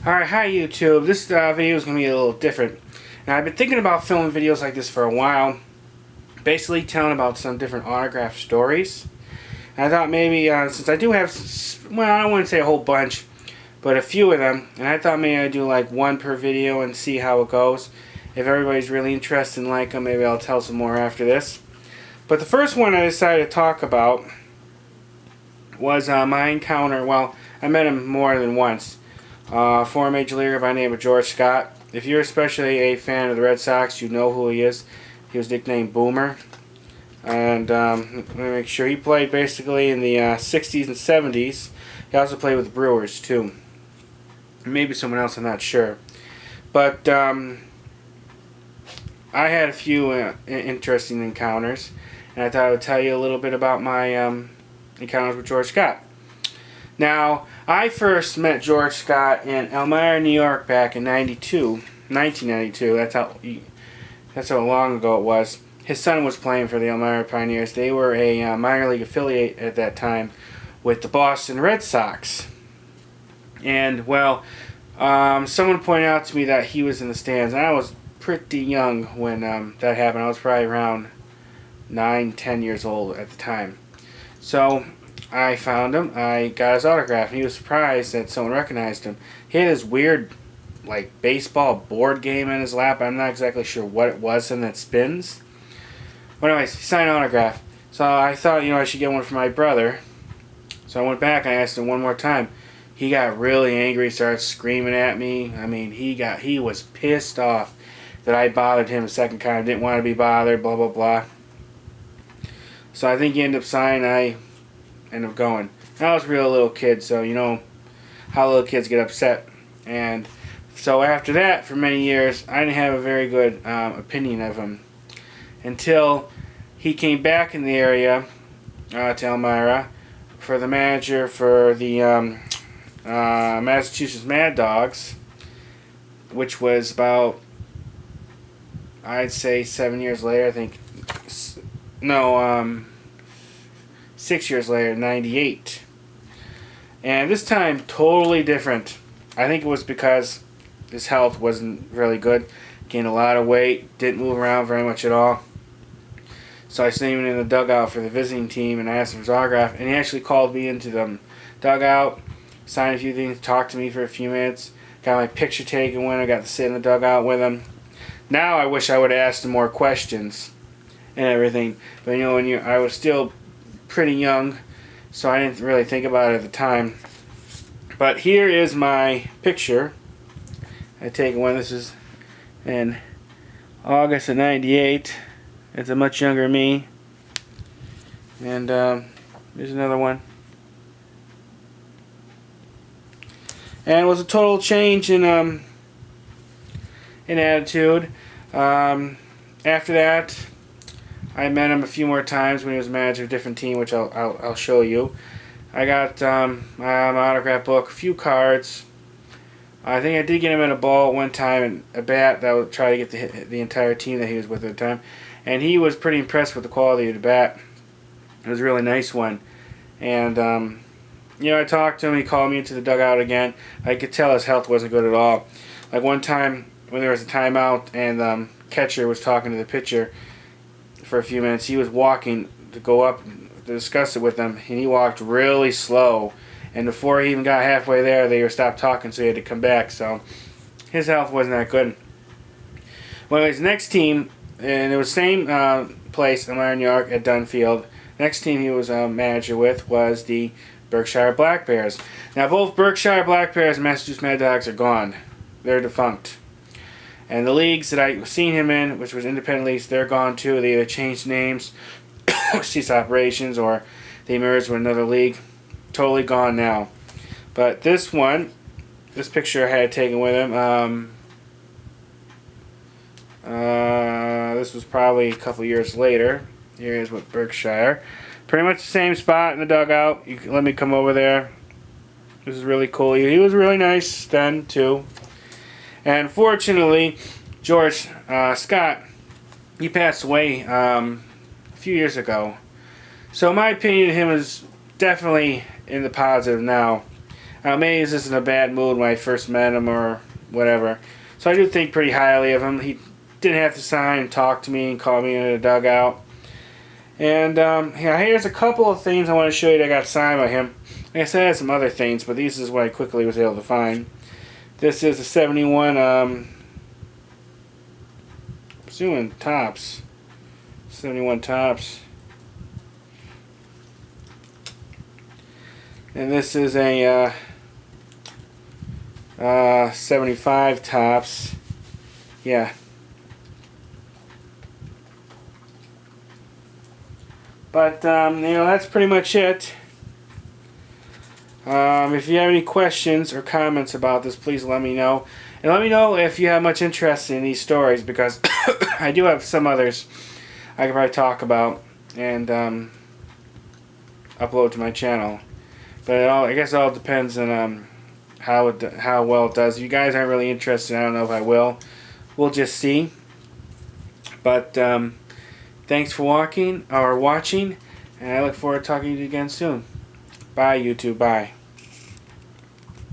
Alright, hi YouTube. This video is going to be a little different. And I've been thinking about filming videos like this for a while. Basically telling about some different autograph stories. And I thought maybe, since I do have, well, I wouldn't say a whole bunch, but a few of them. And I thought maybe I'd do like one per video and see how it goes. If everybody's really interested and like them, maybe I'll tell some more after this. But the first one I decided to talk about was my encounter. Well, I met him more than once. Former Major Leaguer by the name of George Scott. If you're especially a fan of the Red Sox, you know who he is. He was nicknamed Boomer. And let me make sure. He played basically in the 60s and 70s. He also played with the Brewers, too. Maybe someone else, I'm not sure. But I had a few interesting encounters. And I thought I would tell you a little bit about my encounters with George Scott. Now, I first met George Scott in Elmira, New York back in 1992. That's how long ago it was. His son was playing for the Elmira Pioneers. They were a minor league affiliate at that time with the Boston Red Sox. And, well, someone pointed out to me that he was in the stands. And I was pretty young when that happened. I was probably around 9, 10 years old at the time. So I found him. I got his autograph, and he was surprised that someone recognized him. He had this weird, like, baseball board game in his lap. I'm not exactly sure what it was and that spins. But anyways, he signed an autograph. So I thought, I should get one for my brother. So I went back and I asked him one more time. He got really angry, started screaming at me. I mean, he was pissed off that I bothered him a second time. Didn't want to be bothered, blah, blah, blah. So I think he ended up signing. I ended up going. I was a real little kid, so you know how little kids get upset. And so after that, for many years, I didn't have a very good opinion of him until he came back in the area to Elmira for the manager for the Massachusetts Mad Dogs, which was about, I'd say 7 years later, I think. No, 6 years later, 98. And this time, totally different. I think it was because his health wasn't really good. Gained a lot of weight, didn't move around very much at all. So I seen him in the dugout for the visiting team, and I asked him for his autograph. And he actually called me into the dugout, signed a few things, talked to me for a few minutes. Got my picture taken when I got to sit in the dugout with him. Now I wish I would have asked him more questions and everything. But I was still pretty young, so I didn't really think about it at the time. But here is my picture. I take one. This is in August of '98. It's a much younger me. And here's another one. And it was a total change in attitude. After that, I met him a few more times when he was manager of a different team, which I'll show you. I got my autograph book, a few cards. I think I did get him in a ball one time and a bat that would try to get the entire team that he was with at the time. And he was pretty impressed with the quality of the bat. It was a really nice one. And, I talked to him. He called me into the dugout again. I could tell his health wasn't good at all. Like one time when there was a timeout and the catcher was talking to the pitcher for a few minutes, he was walking to go up to discuss it with them, and he walked really slow. And before he even got halfway there, they stopped talking, so he had to come back. So his health wasn't that good. Well, his next team, and it was the same place in New York at Dunfield. Next team he was manager with was the Berkshire Black Bears. Now, both Berkshire Black Bears and Massachusetts Mad Dogs are gone. They're defunct. And the leagues that I seen him in, which was independent leagues, they're gone too. They either changed names, ceased operations, or they merged with another league. Totally gone now. But this one, this picture I had taken with him, this was probably a couple years later. Here he is with Berkshire. Pretty much the same spot in the dugout. You can let me come over there. This is really cool. He was really nice then, too. And fortunately, George Scott, he passed away a few years ago. So my opinion of him is definitely in the positive now. Maybe he's just in a bad mood when I first met him or whatever. So I do think pretty highly of him. He didn't have to sign and talk to me and call me in the dugout. And here's a couple of things I want to show you that got signed by him. Like I said, I had some other things, but these is what I quickly was able to find. This is a 71, assuming Topps. 71 Topps. And this is a 75 Topps. Yeah. But, that's pretty much it. If you have any questions or comments about this, please let me know. And let me know if you have much interest in these stories, because I do have some others I could probably talk about and upload to my channel. But I guess it all depends on how well it does. If you guys aren't really interested, I don't know if I will. We'll just see. But thanks for watching, and I look forward to talking to you again soon. Bye, YouTube. Bye.